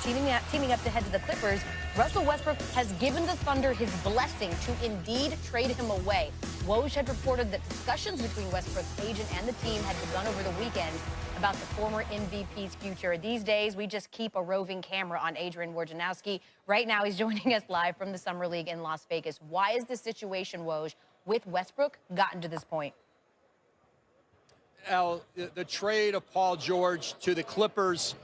Teaming up to head to the Clippers, Russell Westbrook has given the Thunder his blessing to indeed trade him away. Woj had reported that discussions between Westbrook's agent and the team had begun over the weekend about the former MVP's future. These days, we just keep a roving camera on Adrian Wojnarowski. Right now, he's joining us live from the Summer League in Las Vegas. Why is the situation, Woj, with Westbrook gotten to this point? Al, the trade of Paul George to the Clippers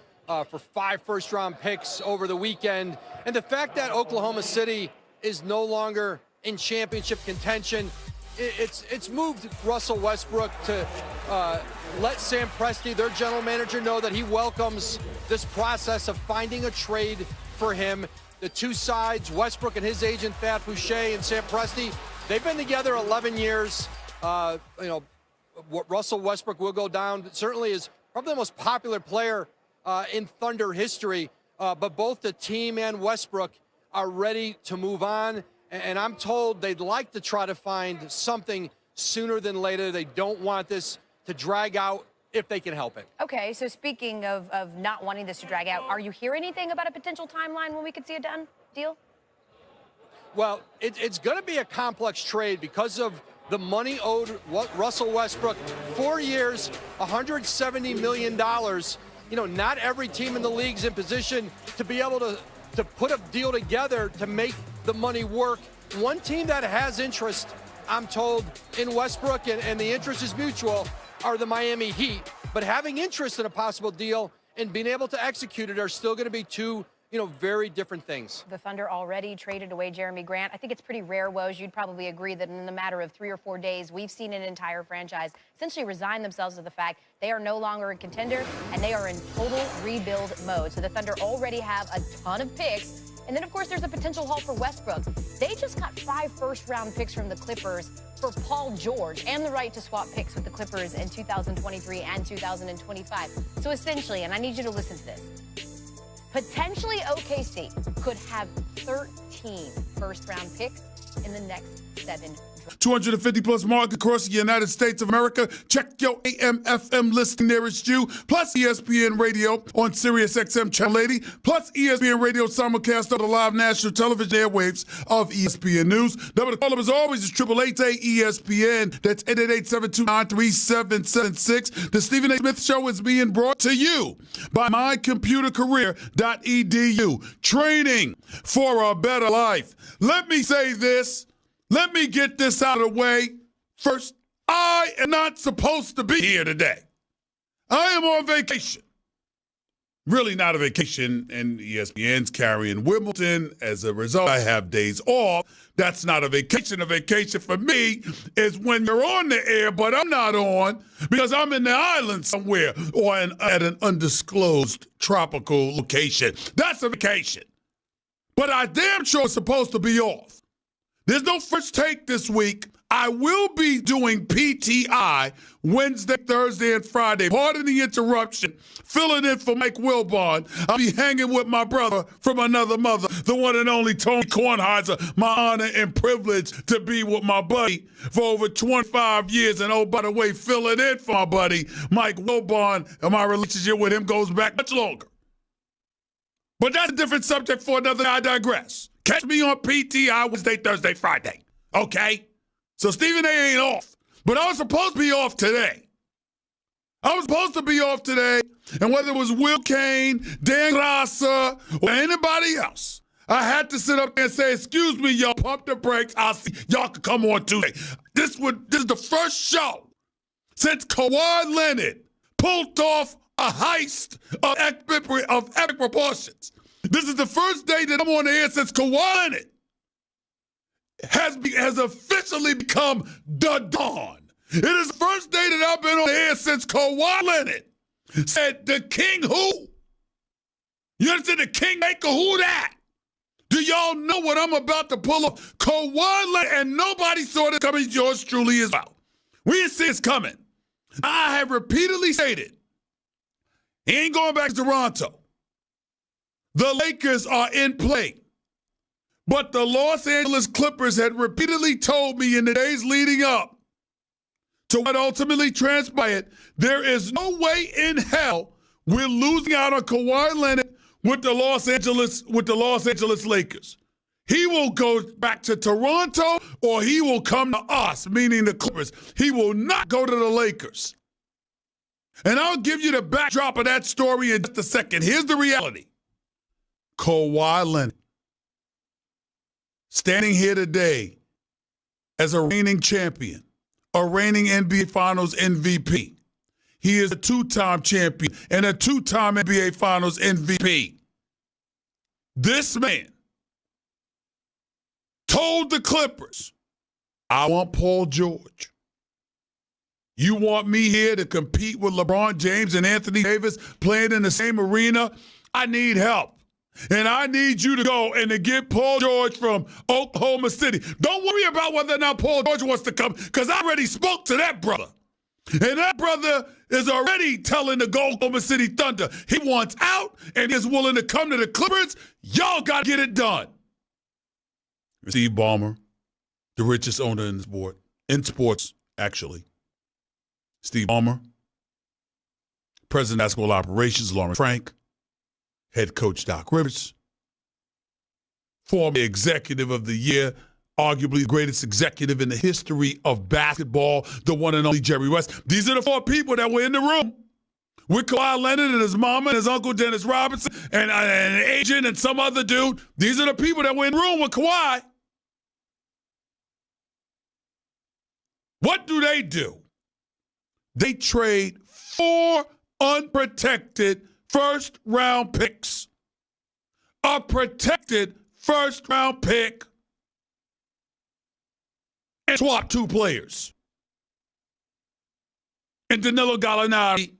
for 5 first-round picks over the weekend, and the fact that Oklahoma City is no longer in championship contention, it's moved Russell Westbrook to let Sam Presti, their general manager, know that he welcomes this process of finding a trade for him. The two sides, Westbrook and his agent Thad Fouché and Sam Presti, they've been together 11 years. Russell Westbrook will go down certainly as probably the most popular player in Thunder history, but both the team and Westbrook are ready to move on, and I'm told they'd like to try to find something sooner than later. They don't want this to drag out if they can help it. Okay, so speaking of not wanting this to drag out, are you hearing anything about a potential timeline when we could see a done deal? Well, it's going to be a complex trade because of the money owed Russell Westbrook. 4 years, $170 million. You know, not every team in the league's in position to be able to put a deal together to make the money work. One team that has interest, I'm told, in Westbrook, and the interest is mutual, are the Miami Heat. But having interest in a possible deal and being able to execute it are still going to be two, very different things. The Thunder already traded away Jeremy Grant. I think it's pretty rare, Woj. You'd probably agree that in the matter of 3 or 4 days, we've seen an entire franchise essentially resign themselves to the fact they are no longer a contender and they are in total rebuild mode. So the Thunder already have a ton of picks. And then, of course, there's a potential haul for Westbrook. They just got 5 first-round picks from the Clippers for Paul George and the right to swap picks with the Clippers in 2023 and 2025. So essentially, and I need you to listen to this, potentially OKC could have 13 first-round picks in the next 7 250-plus mark across the United States of America. Check your AM/FM listing nearest you. Plus ESPN Radio on Sirius XM Channel 80. Plus ESPN Radio simulcast on the live national television airwaves of ESPN News. Number to call up as always is 888-ESPN. That's 888-729-3776. The Stephen A. Smith Show is being brought to you by mycomputercareer.edu. Training for a better life. Let me say this. Let me get this out of the way first. I am not supposed to be here today. I am on vacation. Really not a vacation, and ESPN's carrying Wimbledon. As a result, I have days off. That's not a vacation. A vacation for me is when you're on the air, but I'm not on because I'm in the island somewhere or at an undisclosed tropical location. That's a vacation. But I damn sure supposed to be off. There's no first take this week. I will be doing PTI Wednesday, Thursday, and Friday. Pardon the interruption. Filling in for Mike Wilbon. I'll be hanging with my brother from another mother, the one and only Tony Kornheiser. My honor and privilege to be with my buddy for over 25 years. And oh, by the way, filling in for my buddy Mike Wilbon, and my relationship with him goes back much longer. But that's a different subject for another day. I digress. Catch me on PTI Wednesday, Thursday, Friday. Okay? So Stephen A. ain't off. But I was supposed to be off today. And whether it was Will Kane, Dan Grasa, or anybody else, I had to sit up there and say, excuse me, y'all, pump the brakes. I'll see. Y'all can come on Tuesday. This is the first show since Kawhi Leonard pulled off a heist of epic proportions. This is the first day that I'm on the air since Kawhi Leonard has officially become the Don. It is the first day that I've been on the air since Kawhi Leonard said, the king who? You understand, the kingmaker, who that? Do y'all know what I'm about to pull up? Kawhi Leonard, and nobody saw this coming, yours truly as well. We didn't see this coming. I have repeatedly stated, he ain't going back to Toronto. The Lakers are in play. But the Los Angeles Clippers had repeatedly told me in the days leading up to what ultimately transpired, there is no way in hell we're losing out on Kawhi Leonard with the Los Angeles Lakers. He will go back to Toronto or he will come to us, meaning the Clippers. He will not go to the Lakers. And I'll give you the backdrop of that story in just a second. Here's the reality. Kawhi Leonard, standing here today as a reigning champion, a reigning NBA Finals MVP. He is a two-time champion and a two-time NBA Finals MVP. This man told the Clippers, I want Paul George. You want me here to compete with LeBron James and Anthony Davis playing in the same arena? I need help. And I need you to go and to get Paul George from Oklahoma City. Don't worry about whether or not Paul George wants to come, because I already spoke to that brother. And that brother is already telling the Oklahoma City Thunder he wants out and is willing to come to the Clippers. Y'all got to get it done. Steve Ballmer, the richest owner in sports, actually. Steve Ballmer, President of Basketball Operations, Lauren Frank, Head Coach Doc Rivers, former Executive of the Year, arguably the greatest executive in the history of basketball, the one and only Jerry West. These are the four people that were in the room with Kawhi Leonard and his mama and his uncle Dennis Robinson and an agent and some other dude. These are the people that were in the room with Kawhi. What do? They trade 4 unprotected first-round picks, a protected first-round pick, and swap 2 players. And Danilo Gallinari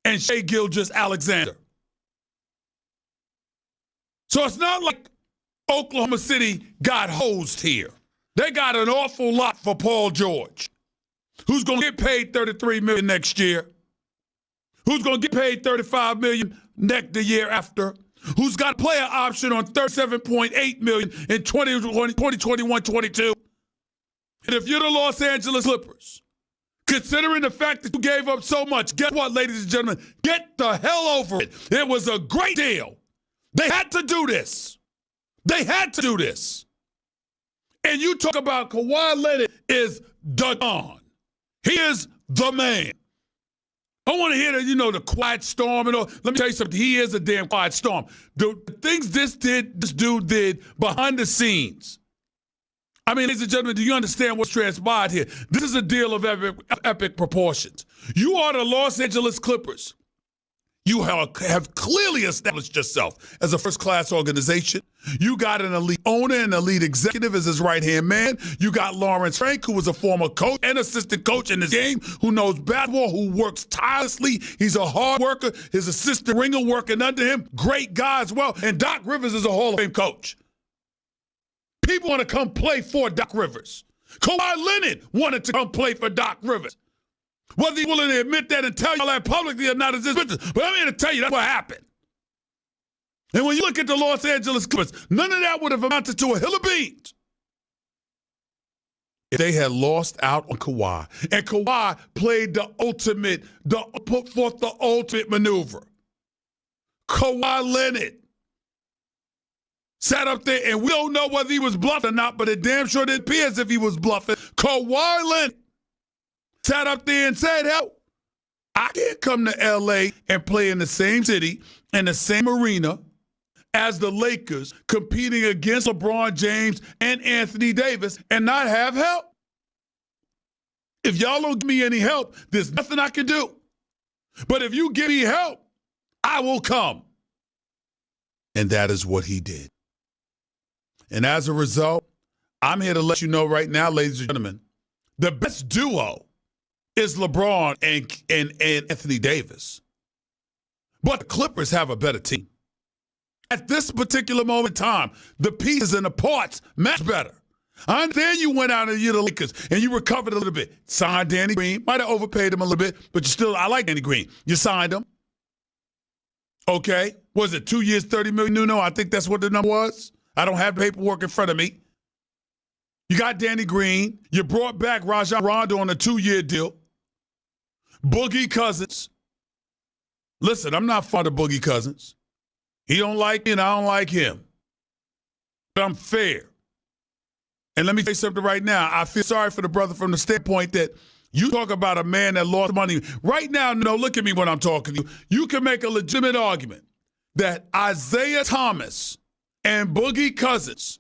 and Shai Gilgeous-Alexander. So it's not like Oklahoma City got hosed here. They got an awful lot for Paul George, who's going to get paid $33 million next year, who's going to get paid $35 million the year after, who's got a player option on $37.8 million in 2021-22. And if you're the Los Angeles Clippers, considering the fact that you gave up so much, guess what, ladies and gentlemen? Get the hell over it. It was a great deal. They had to do this. And you talk about Kawhi Leonard is the Don. He is the man. I want to hear the quiet storm and all. Let me tell you something. He is a damn quiet storm. The things this dude did behind the scenes. I mean, ladies and gentlemen, do you understand what's transpired here? This is a deal of epic proportions. You are the Los Angeles Clippers. You have clearly established yourself as a first-class organization. You got an elite owner and elite executive as his right-hand man. You got Lawrence Frank, who was a former coach and assistant coach in this game, who knows basketball, who works tirelessly. He's a hard worker. His assistant Ringer working under him. Great guy as well. And Doc Rivers is a Hall of Fame coach. People want to come play for Doc Rivers. Kawhi Leonard wanted to come play for Doc Rivers. Whether he's willing to admit that and tell y'all that publicly or not is his business. But I'm here to tell you that's what happened. And when you look at the Los Angeles Clippers, none of that would have amounted to a hill of beans if they had lost out on Kawhi. And Kawhi played put forth the ultimate maneuver. Kawhi Leonard sat up there, and we don't know whether he was bluffing or not, but it damn sure didn't appear as if he was bluffing. Kawhi Leonard sat up there and said, hell, I can't come to L.A. and play in the same city, in the same arena as the Lakers, competing against LeBron James and Anthony Davis and not have help. If y'all don't give me any help, there's nothing I can do. But if you give me help, I will come. And that is what he did. And as a result, I'm here to let you know right now, ladies and gentlemen, the best duo is LeBron and Anthony Davis. But the Clippers have a better team. At this particular moment in time, the pieces and the parts match better. I understand you went out and you're the Lakers and you recovered a little bit. Signed Danny Green. Might have overpaid him a little bit, but I like Danny Green. You signed him. Okay. Was it 2 years, $30 million? No, I think that's what the number was. I don't have the paperwork in front of me. You got Danny Green. You brought back Rajon Rondo on a 2-year deal. Boogie Cousins. Listen, I'm not fond of Boogie Cousins. He don't like me and I don't like him. But I'm fair. And let me tell you something right now. I feel sorry for the brother from the standpoint that you talk about a man that lost money. Right now, no, look at me when I'm talking to you. You can make a legitimate argument that Isaiah Thomas and Boogie Cousins